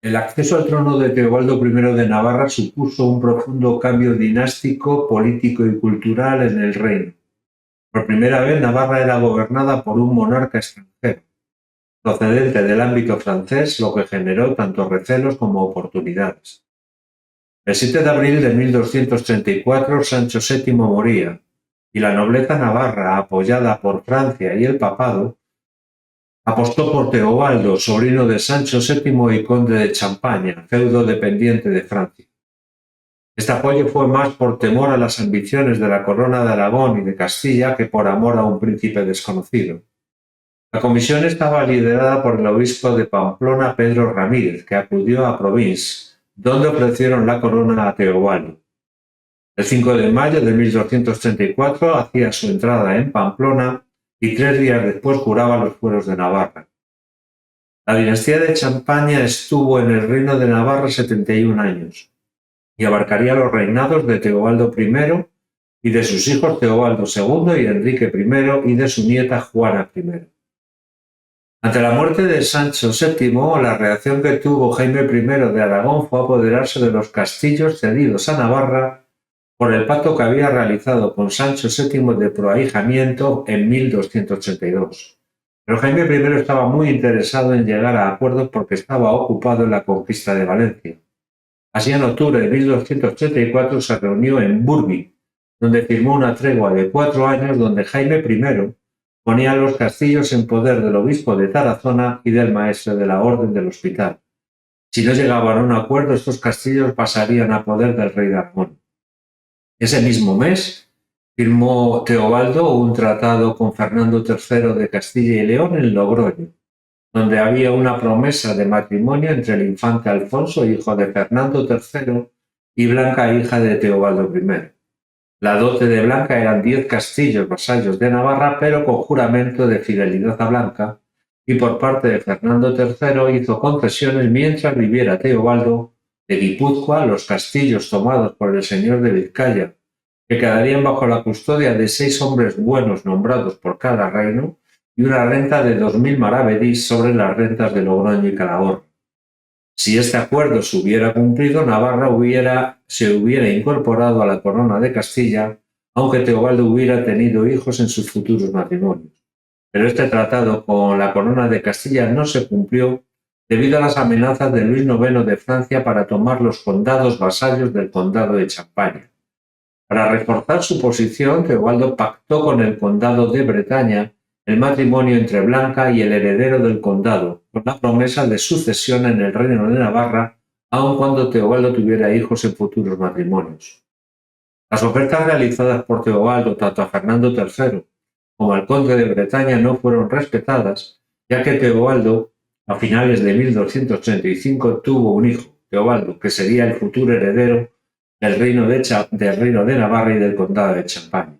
El acceso al trono de Teobaldo I de Navarra supuso un profundo cambio dinástico, político y cultural en el reino. Por primera vez, Navarra era gobernada por un monarca extranjero, procedente del ámbito francés, lo que generó tanto recelos como oportunidades. El 7 de abril de 1234, Sancho VII moría, y la nobleza navarra, apoyada por Francia y el papado, apostó por Teobaldo, sobrino de Sancho VII y conde de Champaña, feudo dependiente de Francia. Este apoyo fue más por temor a las ambiciones de la corona de Aragón y de Castilla que por amor a un príncipe desconocido. La comisión estaba liderada por el obispo de Pamplona, Pedro Ramírez, que acudió a Provins, donde ofrecieron la corona a Teobaldo. El 5 de mayo de 1234 hacía su entrada en Pamplona y 3 días después juraba los fueros de Navarra. La dinastía de Champaña estuvo en el reino de Navarra 71 años y abarcaría los reinados de Teobaldo I y de sus hijos Teobaldo II y Enrique I y de su nieta Juana I. Ante la muerte de Sancho VII, la reacción que tuvo Jaime I de Aragón fue apoderarse de los castillos cedidos a Navarra por el pacto que había realizado con Sancho VII de proahijamiento en 1282. Pero Jaime I estaba muy interesado en llegar a acuerdos porque estaba ocupado en la conquista de Valencia. Así, en octubre de 1284 se reunió en Burgui, donde firmó una tregua de 4 años donde Jaime I ponía los castillos en poder del obispo de Tarazona y del maestre de la Orden del Hospital. Si no llegaban a un acuerdo, estos castillos pasarían a poder del rey de Aragón. Ese mismo mes firmó Teobaldo un tratado con Fernando III de Castilla y León en Logroño, donde había una promesa de matrimonio entre el infante Alfonso, hijo de Fernando III, y Blanca, hija de Teobaldo I. La dote de Blanca eran 10 castillos vasallos de Navarra, pero con juramento de fidelidad a Blanca, y por parte de Fernando III hizo concesiones mientras viviera Teobaldo de Guipúzcoa, los castillos tomados por el señor de Vizcaya, que quedarían bajo la custodia de 6 hombres buenos nombrados por cada reino, y una renta de 2000 maravedís sobre las rentas de Logroño y Calahorra. Si este acuerdo se hubiera cumplido, Navarra se hubiera incorporado a la corona de Castilla, aunque Teobaldo hubiera tenido hijos en sus futuros matrimonios. Pero este tratado con la corona de Castilla no se cumplió debido a las amenazas de Luis IX de Francia para tomar los condados vasallos del condado de Champaña. Para reforzar su posición, Teobaldo pactó con el condado de Bretaña el matrimonio entre Blanca y el heredero del condado, con la promesa de sucesión en el reino de Navarra, aun cuando Teobaldo tuviera hijos en futuros matrimonios. Las ofertas realizadas por Teobaldo tanto a Fernando III como al conde de Bretaña no fueron respetadas, ya que Teobaldo, a finales de 1285, tuvo un hijo, Teobaldo, que sería el futuro heredero del reino de Navarra y del condado de Champaña.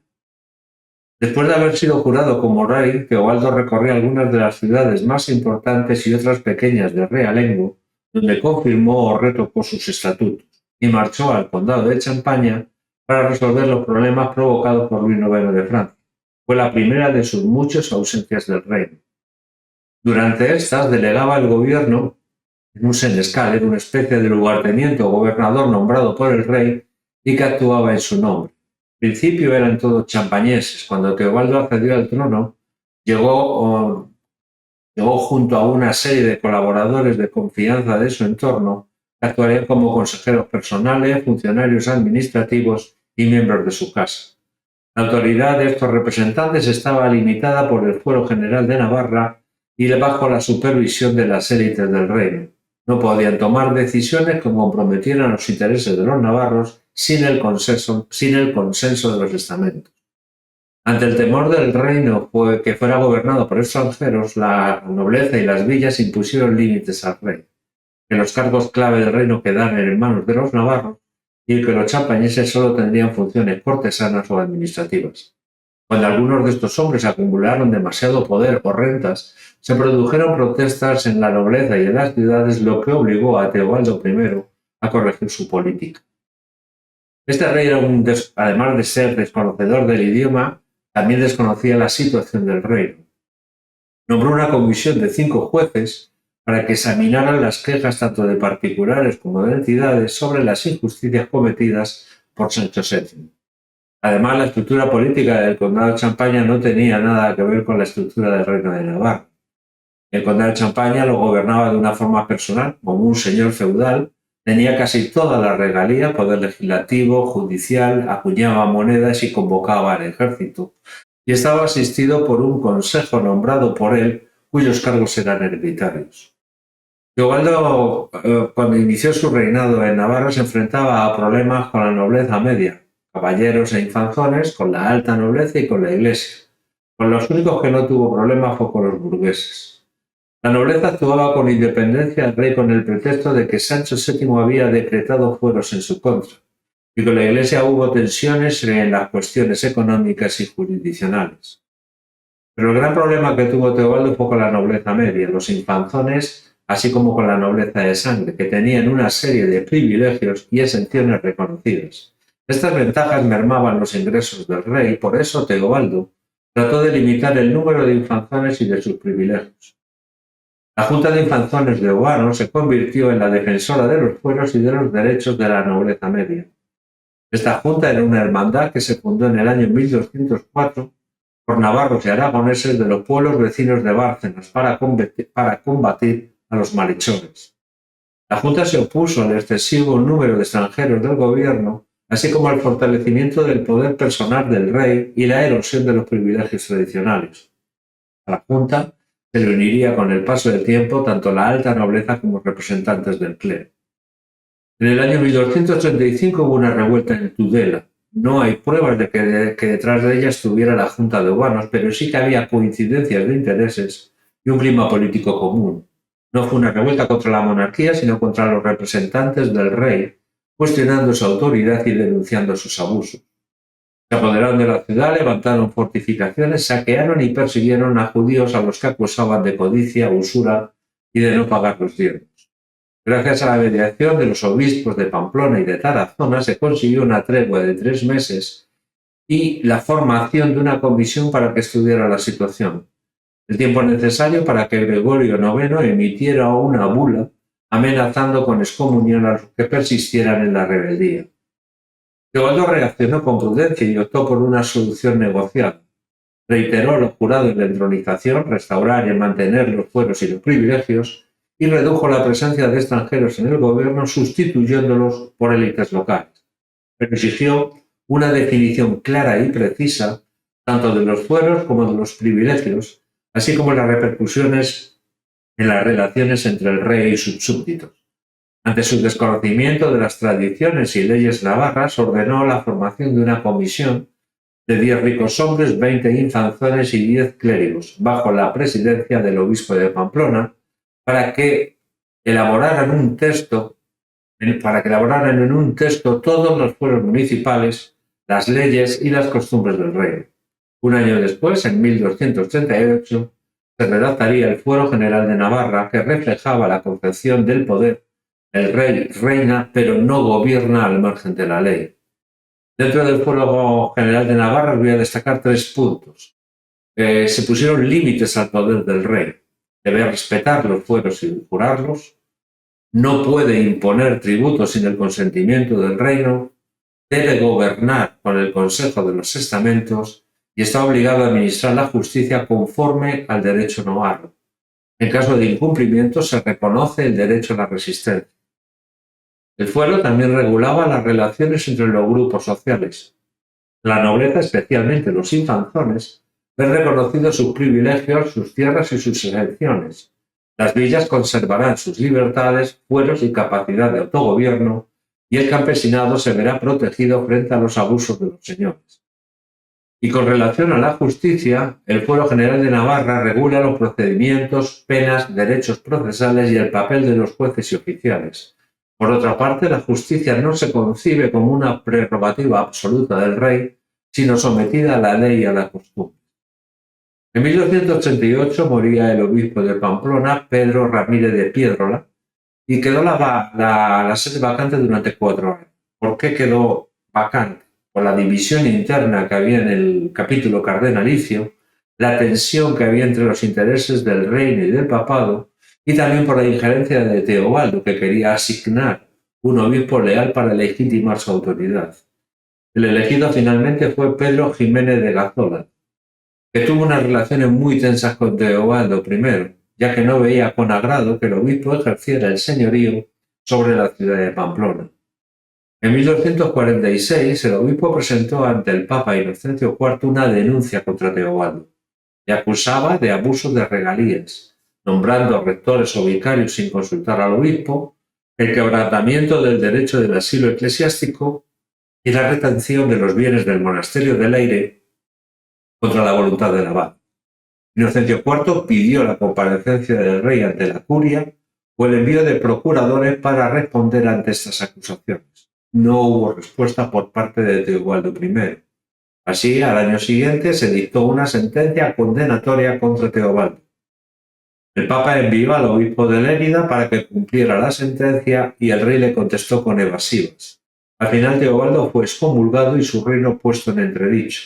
Después de haber sido jurado como rey, Teobaldo recorrió algunas de las ciudades más importantes y otras pequeñas de realengo, donde confirmó o retocó sus estatutos, y marchó al condado de Champaña para resolver los problemas provocados por Luis IX de Francia. Fue la primera de sus muchas ausencias del reino. Durante estas delegaba el gobierno en un senescal, era una especie de lugarteniente o gobernador nombrado por el rey y que actuaba en su nombre. Al principio eran todos champañeses. Cuando Teobaldo accedió al trono, llegó junto a una serie de colaboradores de confianza de su entorno que actuarían como consejeros personales, funcionarios administrativos y miembros de su casa. La autoridad de estos representantes estaba limitada por el Fuero General de Navarra y bajo la supervisión de las élites del reino. No podían tomar decisiones que comprometieran los intereses de los navarros sin el consenso de los estamentos. Ante el temor del reino que fuera gobernado por extranjeros, la nobleza y las villas impusieron límites al rey, que los cargos clave del reino quedaran en manos de los navarros y que los champañeses solo tendrían funciones cortesanas o administrativas. Cuando algunos de estos hombres acumularon demasiado poder o rentas, se produjeron protestas en la nobleza y en las ciudades, lo que obligó a Teobaldo I a corregir su política. Este rey era además de ser desconocedor del idioma, también desconocía la situación del reino. Nombró una comisión de 5 jueces para que examinaran las quejas tanto de particulares como de entidades sobre las injusticias cometidas por Sancho VII. Además, la estructura política del Condado de Champaña no tenía nada que ver con la estructura del Reino de Navarra. El Condado de Champaña lo gobernaba de una forma personal, como un señor feudal, tenía casi toda la regalía, poder legislativo, judicial, acuñaba monedas y convocaba al ejército, y estaba asistido por un consejo nombrado por él, cuyos cargos eran hereditarios. Teobaldo, cuando inició su reinado en Navarra, se enfrentaba a problemas con la nobleza media, caballeros e infanzones, con la alta nobleza y con la iglesia. Con los únicos que no tuvo problemas fue con los burgueses. La nobleza actuaba con independencia del rey con el pretexto de que Sancho VII había decretado fueros en su contra, y con la iglesia hubo tensiones en las cuestiones económicas y jurisdiccionales. Pero el gran problema que tuvo Teobaldo fue con la nobleza media, los infanzones, así como con la nobleza de sangre, que tenían una serie de privilegios y exenciones reconocidas. Estas ventajas mermaban los ingresos del rey, por eso Teobaldo trató de limitar el número de infanzones y de sus privilegios. La Junta de Infanzones de Oano se convirtió en la defensora de los fueros y de los derechos de la nobleza media. Esta junta era una hermandad que se fundó en el año 1204 por navarros y aragoneses de los pueblos vecinos de Bárcenas para combatir a los malhechores. La Junta se opuso al excesivo número de extranjeros del gobierno, así como al fortalecimiento del poder personal del rey y la erosión de los privilegios tradicionales. A la Junta se le uniría con el paso del tiempo tanto la alta nobleza como representantes del clero. En el año 1235 hubo una revuelta en Tudela. No hay pruebas de que detrás de ella estuviera la Junta de Obanos, pero sí que había coincidencias de intereses y un clima político común. No fue una revuelta contra la monarquía, sino contra los representantes del rey, cuestionando su autoridad y denunciando sus abusos. Se apoderaron de la ciudad, levantaron fortificaciones, saquearon y persiguieron a judíos a los que acusaban de codicia, usura y de no pagar los diezmos. Gracias a la mediación de los obispos de Pamplona y de Tarazona se consiguió una tregua de 3 meses y la formación de una comisión para que estudiara la situación. El tiempo necesario para que Gregorio IX emitiera una bula amenazando con excomunión a los que persistieran en la rebeldía. Teobaldo reaccionó con prudencia y optó por una solución negociada. Reiteró lo jurado en la entronización, restaurar y mantener los fueros y los privilegios, y redujo la presencia de extranjeros en el gobierno sustituyéndolos por élites locales. Pero exigió una definición clara y precisa tanto de los fueros como de los privilegios, así como las repercusiones en las relaciones entre el rey y sus súbditos. Ante su desconocimiento de las tradiciones y leyes navarras, ordenó la formación de una comisión de 10 ricos hombres, 20 infanzones y 10 clérigos, bajo la presidencia del obispo de Pamplona, para que elaboraran en un texto todos los fueros municipales, las leyes y las costumbres del reino. Un año después, en 1238, se redactaría el Fuero General de Navarra, que reflejaba la concepción del poder. El rey reina, pero no gobierna al margen de la ley. Dentro del Fuero General de Navarra voy a destacar 3 puntos. Se pusieron límites al poder del rey. Debe respetar los fueros sin jurarlos, no puede imponer tributos sin el consentimiento del reino, debe gobernar con el consejo de los estamentos y está obligado a administrar la justicia conforme al derecho navarro. En caso de incumplimiento se reconoce el derecho a la resistencia. El fuero también regulaba las relaciones entre los grupos sociales. La nobleza, especialmente los infanzones, ven reconocidos sus privilegios, sus tierras y sus exenciones. Las villas conservarán sus libertades, fueros y capacidad de autogobierno, y el campesinado se verá protegido frente a los abusos de los señores. Y con relación a la justicia, el Fuero General de Navarra regula los procedimientos, penas, derechos procesales y el papel de los jueces y oficiales. Por otra parte, la justicia no se concibe como una prerrogativa absoluta del rey, sino sometida a la ley y a la costumbre. En 1288 moría el obispo de Pamplona, Pedro Ramírez de Piedrola, y quedó la sede vacante durante 4 años. ¿Por qué quedó vacante? Por la división interna que había en el capítulo cardenalicio, la tensión que había entre los intereses del reino y del papado, y también por la injerencia de Teobaldo, que quería asignar un obispo leal para legitimar su autoridad. El elegido finalmente fue Pedro Jiménez de Gazola, que tuvo unas relaciones muy tensas con Teobaldo I, ya que no veía con agrado que el obispo ejerciera el señorío sobre la ciudad de Pamplona. En 1246 el obispo presentó ante el Papa Inocencio IV una denuncia contra Teobaldo. Le acusaba de abuso de regalías, nombrando rectores o vicarios sin consultar al obispo, el quebrantamiento del derecho del asilo eclesiástico y la retención de los bienes del monasterio del Aire contra la voluntad del abad. Inocencio IV pidió la comparecencia del rey ante la curia o el envío de procuradores para responder ante estas acusaciones. No hubo respuesta por parte de Teobaldo I. Así, al año siguiente se dictó una sentencia condenatoria contra Teobaldo. El Papa envió al obispo de Lérida para que cumpliera la sentencia y el rey le contestó con evasivas. Al final Teobaldo fue excomulgado y su reino puesto en entredicho.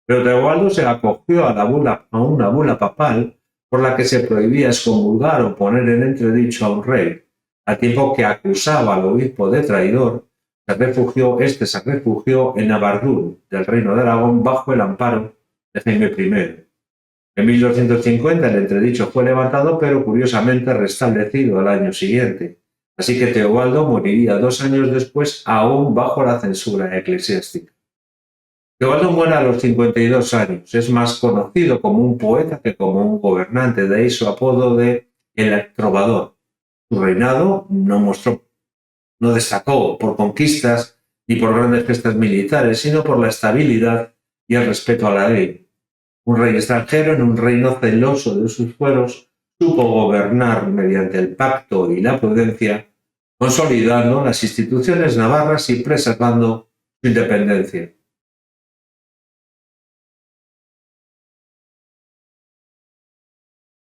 Pero Teobaldo se acogió a una bula papal por la que se prohibía excomulgar o poner en entredicho a un rey, al tiempo que acusaba al obispo de traidor. Se refugió en Navardún, del reino de Aragón, bajo el amparo de Jaime I. En 1250 el entredicho fue levantado, pero curiosamente restablecido al año siguiente. Así que Teobaldo moriría 2 años después, aún bajo la censura eclesiástica. Teobaldo muere a los 52 años. Es más conocido como un poeta que como un gobernante, de ahí su apodo de el trovador. Su reinado no destacó por conquistas ni por grandes gestas militares, sino por la estabilidad y el respeto a la ley. Un rey extranjero en un reino celoso de sus fueros supo gobernar mediante el pacto y la prudencia, consolidando las instituciones navarras y preservando su independencia.